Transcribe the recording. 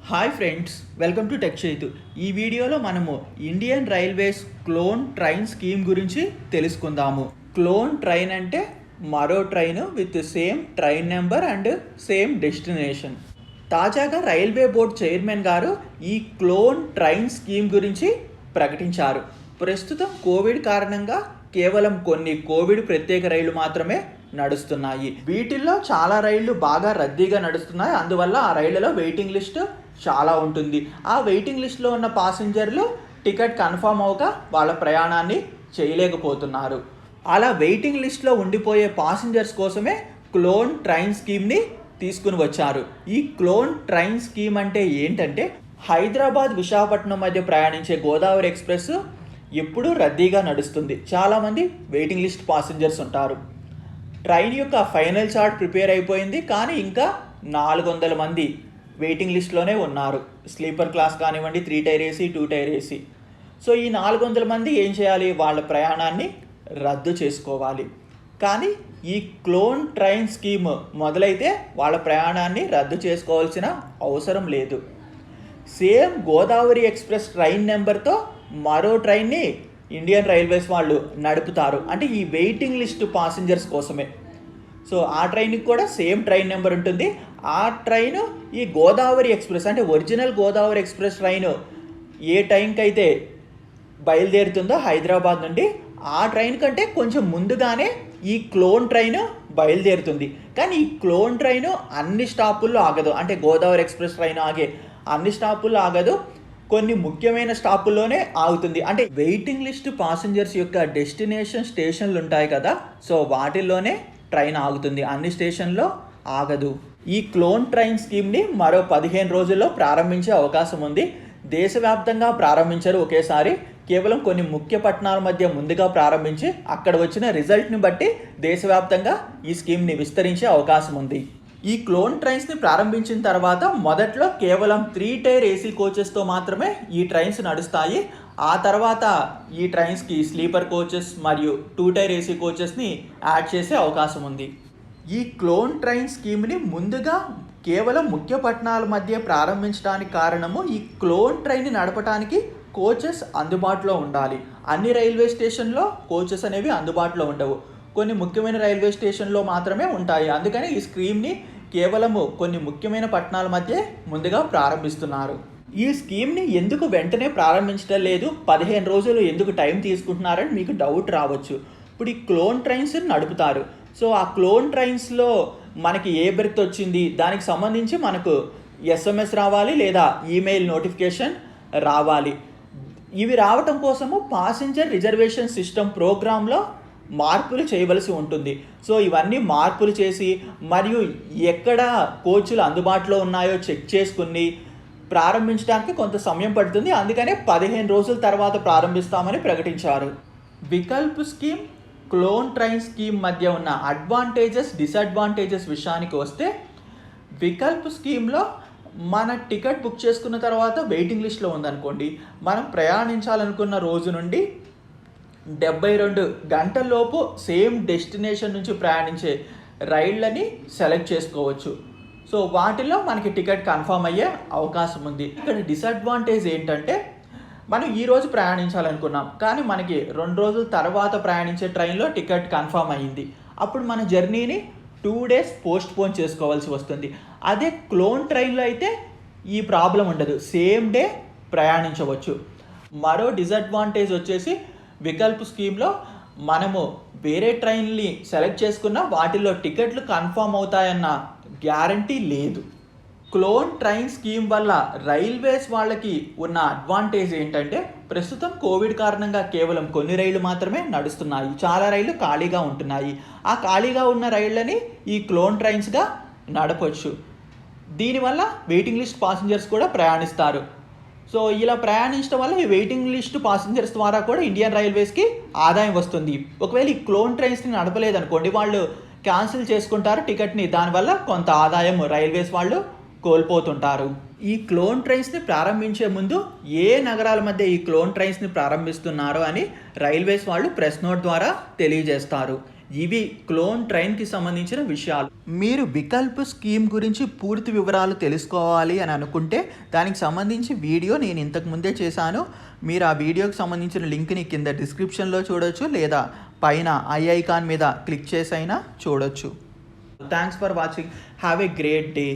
Hi friends, welcome to TechChaitu. ఈ వీడియోలో మనము Indian railways clone train scheme గురించి తెలుసుకుందాము. క్లోన్ ట్రైన్ అంటే మరో train with same train number and same destination. తాజాగా రైల్వే బోర్డ్ చైర్మన్ గారు ఈ క్లోన్ ట్రైన్ స్కీమ్ గురించి ప్రకటించారు. ప్రస్తుతం కోవిడ్ కారణంగా కేవలం కొన్ని కోవిడ్ ప్రత్యేక రైళ్లు మాత్రమే నడుస్తున్నాయి. వీటిల్లో చాలా రైళ్లు బాగా రద్దీగా నడుస్తున్నాయి. అందువల్ల ఆ రైళ్లలో వెయిటింగ్ లిస్ట్ చాలా ఉంటుంది. ఆ వెయిటింగ్ లిస్ట్లో ఉన్న పాసింజర్లు టికెట్ కన్ఫర్మ్ అవ్వక వాళ్ళ ప్రయాణాన్ని చేయలేకపోతున్నారు. అలా వెయిటింగ్ లిస్ట్లో ఉండిపోయే పాసింజర్స్ కోసమే క్లోన్ ట్రైన్ స్కీమ్ని తీసుకుని వచ్చారు. ఈ క్లోన్ ట్రైన్ స్కీమ్ అంటే ఏంటంటే, హైదరాబాద్ విశాఖపట్నం మధ్య ప్రయాణించే గోదావరి ఎక్స్ప్రెస్ ఎప్పుడూ రద్దీగా నడుస్తుంది. చాలామంది వెయిటింగ్ లిస్ట్ పాసింజర్స్ ఉంటారు. ట్రైన్ యొక్క ఫైనల్ చార్ట్ ప్రిపేర్ అయిపోయింది, కానీ ఇంకా 400 మంది వెయిటింగ్ లిస్ట్లోనే ఉన్నారు. స్లీపర్ క్లాస్ కానివ్వండి, 3 tier AC, 2 tier AC. So ఈ 400 మంది ఏం చేయాలి? వాళ్ళ ప్రయాణాన్ని రద్దు చేసుకోవాలి. కానీ ఈ క్లోన్ ట్రైన్ స్కీమ్ మొదలైతే వాళ్ళ ప్రయాణాన్ని రద్దు చేసుకోవాల్సిన అవసరం లేదు. సేమ్ గోదావరి ఎక్స్ప్రెస్ ట్రైన్ నెంబర్తో మరో ట్రైన్ని ఇండియన్ రైల్వేస్ వాళ్ళు నడుపుతారు. అంటే ఈ వెయిటింగ్ లిస్ట్ పాసింజర్స్ కోసమే. సో ఆ ట్రైన్కి కూడా సేమ్ ట్రైన్ నెంబర్ ఉంటుంది. ఆ ట్రైన్ ఈ గోదావరి ఎక్స్ప్రెస్ అంటే ఒరిజినల్ గోదావరి ఎక్స్ప్రెస్ ట్రైన్ ఏ టైంకి అయితే బయలుదేరుతుందో హైదరాబాద్ నుండి, ఆ ట్రైన్ కంటే కొంచెం ముందుగానే ఈ క్లోన్ ట్రైన్ బయలుదేరుతుంది. కానీ ఈ క్లోన్ ట్రైన్ అన్ని స్టాపుల్లో ఆగదు. అంటే గోదావరి ఎక్స్ప్రెస్ ట్రైన్ ఆగే అన్ని స్టాపుల్లో ఆగదు, కొన్ని ముఖ్యమైన స్టాపుల్లోనే ఆగుతుంది. అంటే వెయిటింగ్ లిస్ట్ పాసింజర్స్ యొక్క డెస్టినేషన్ స్టేషన్లు ఉంటాయి కదా, సో వాటిల్లోనే ట్రైన్ ఆగుతుంది, అన్ని స్టేషన్లో ఆగదు. ఈ క్లోన్ ట్రైన్ స్కీమ్ని మరో 15 రోజుల్లో ప్రారంభించే అవకాశం ఉంది. దేశవ్యాప్తంగా ప్రారంభించరు ఒకేసారి. కేవలం కొన్ని ముఖ్య పట్టణాల మధ్య ముందుగా ప్రారంభించి అక్కడ వచ్చిన రిజల్ట్ని బట్టి దేశవ్యాప్తంగా ఈ స్కీమ్ని విస్తరించే అవకాశం ఉంది. ఈ క్లోన్ ట్రైన్స్ని ప్రారంభించిన తర్వాత మొదట్లో కేవలం 3 టైర్ ఏసీ కోచెస్తో మాత్రమే ఈ ట్రైన్స్ నడుస్తాయి. ఆ తర్వాత ఈ ట్రైన్స్కి స్లీపర్ కోచెస్ మరియు 2 టైర్ ఏసీ కోచెస్ని యాడ్ చేసే అవకాశం ఉంది. ఈ క్లోన్ ట్రైన్ స్కీమ్ని ముందుగా కేవలం ముఖ్య పట్టణాల మధ్య ప్రారంభించడానికి కారణము, ఈ క్లోన్ ట్రైన్ని నడపడానికి కోచెస్ అందుబాటులో ఉండాలి. అన్ని రైల్వే స్టేషన్లో కోచెస్ అనేవి అందుబాటులో ఉండవు, కొన్ని ముఖ్యమైన రైల్వే స్టేషన్లో మాత్రమే ఉంటాయి. అందుకని ఈ స్కీమ్ని కేవలము కొన్ని ముఖ్యమైన పట్టణాల మధ్య ముందుగా ప్రారంభిస్తున్నారు. ఈ స్కీమ్ని ఎందుకు వెంటనే ప్రారంభించడం లేదు, 15 రోజులు ఎందుకు టైం తీసుకుంటున్నారని మీకు డౌట్ రావచ్చు. ఇప్పుడు ఈ క్లోన్ ట్రైన్స్ నడుపుతారు. సో ఆ క్లోన్ ట్రైన్స్లో మనకి ఏ బెర్త్ వచ్చింది, దానికి సంబంధించి మనకు SMS రావాలి లేదా ఈమెయిల్ నోటిఫికేషన్ రావాలి. ఇవి రావటం కోసము పాసింజర్ రిజర్వేషన్ సిస్టమ్ ప్రోగ్రాంలో మార్పులు చేయవలసి ఉంటుంది. సో ఇవన్నీ మార్పులు చేసి మరియు ఎక్కడ కోచ్లు అందుబాటులో ఉన్నాయో చెక్ చేసుకుని ప్రారంభించడానికి కొంత సమయం పడుతుంది. అందుకనే 15 రోజుల తర్వాత ప్రారంభిస్తామని ప్రకటించారు. వికల్ప్ స్కీమ్, క్లోన్ ట్రైన్ స్కీమ్ మధ్య ఉన్న అడ్వాంటేజెస్, డిసడ్వాంటేజెస్ విషయానికి వస్తే, వికల్ప్ స్కీమ్లో మన టికెట్ బుక్ చేసుకున్న తర్వాత వెయిటింగ్ లిస్ట్లో ఉందనుకోండి, మనం ప్రయాణించాలనుకున్న రోజు నుండి 72 గంటల్లోపు సేమ్ డెస్టినేషన్ నుంచి ప్రయాణించే రైళ్ళని సెలెక్ట్ చేసుకోవచ్చు. సో వాటిల్లో మనకి టికెట్ కన్ఫర్మ్ అయ్యే అవకాశం ఉంది. ఇక్కడ డిసడ్వాంటేజ్ ఏంటంటే, మనం ఈరోజు ప్రయాణించాలనుకున్నాం, కానీ మనకి 2 రోజుల తర్వాత ప్రయాణించే ట్రైన్లో టికెట్ కన్ఫర్మ్ అయ్యింది. అప్పుడు మన జర్నీని 2 డేస్ పోస్ట్పోన్ చేసుకోవాల్సి వస్తుంది. అదే క్లోన్ ట్రైన్లో అయితే ఈ ప్రాబ్లం ఉండదు, సేమ్ డే ప్రయాణించవచ్చు. మరో డిసడ్వాంటేజ్ వచ్చేసి, వికల్ప్ స్కీమ్లో మనము వేరే ట్రైన్ని సెలెక్ట్ చేసుకున్న వాటిల్లో టికెట్లు కన్ఫర్మ్ అవుతాయన్న గ్యారంటీ లేదు. క్లోన్ ట్రైన్ స్కీమ్ వల్ల రైల్వేస్ వాళ్ళకి ఉన్న అడ్వాంటేజ్ ఏంటంటే, ప్రస్తుతం కోవిడ్ కారణంగా కేవలం కొన్ని రైళ్లు మాత్రమే నడుస్తున్నాయి, చాలా రైళ్లు ఖాళీగా ఉంటున్నాయి. ఆ ఖాళీగా ఉన్న రైళ్ళని ఈ క్లోన్ ట్రైన్స్గా నడపచ్చు. దీనివల్ల వెయిటింగ్ లిస్ట్ పాసింజర్స్ కూడా ప్రయాణిస్తారు. సో ఇలా ప్రయాణించడం వల్ల ఈ వెయిటింగ్ లిస్ట్ పాసింజర్స్ ద్వారా కూడా ఇండియన్ రైల్వేస్కి ఆదాయం వస్తుంది. ఒకవేళ ఈ క్లోన్ ట్రైన్స్ని నడపలేదనుకోండి, వాళ్ళు క్యాన్సిల్ చేసుకుంటారు టికెట్ని. దానివల్ల కొంత ఆదాయం రైల్వేస్ వాళ్ళు కోల్పోతుంటారు. ఈ క్లోన్ ట్రైన్స్ని ప్రారంభించే ముందు ఏ నగరాల మధ్య ఈ క్లోన్ ట్రైన్స్ని ప్రారంభిస్తున్నారో అని రైల్వేస్ వాళ్ళు ప్రెస్ నోట్ ద్వారా తెలియజేస్తారు. ఇవి క్లోన్ ట్రైన్కి సంబంధించిన విషయాలు. మీరు వికల్ప్ స్కీమ్ గురించి పూర్తి వివరాలు తెలుసుకోవాలి అని అనుకుంటే దానికి సంబంధించి వీడియో నేను ఇంతకు ముందే చేశాను. మీరు ఆ వీడియోకి సంబంధించిన లింక్ని కింద డిస్క్రిప్షన్లో చూడొచ్చు, లేదా పైన ఐకాన్ మీద క్లిక్ చేసైనా చూడొచ్చు. Thanks for watching. Have a great day.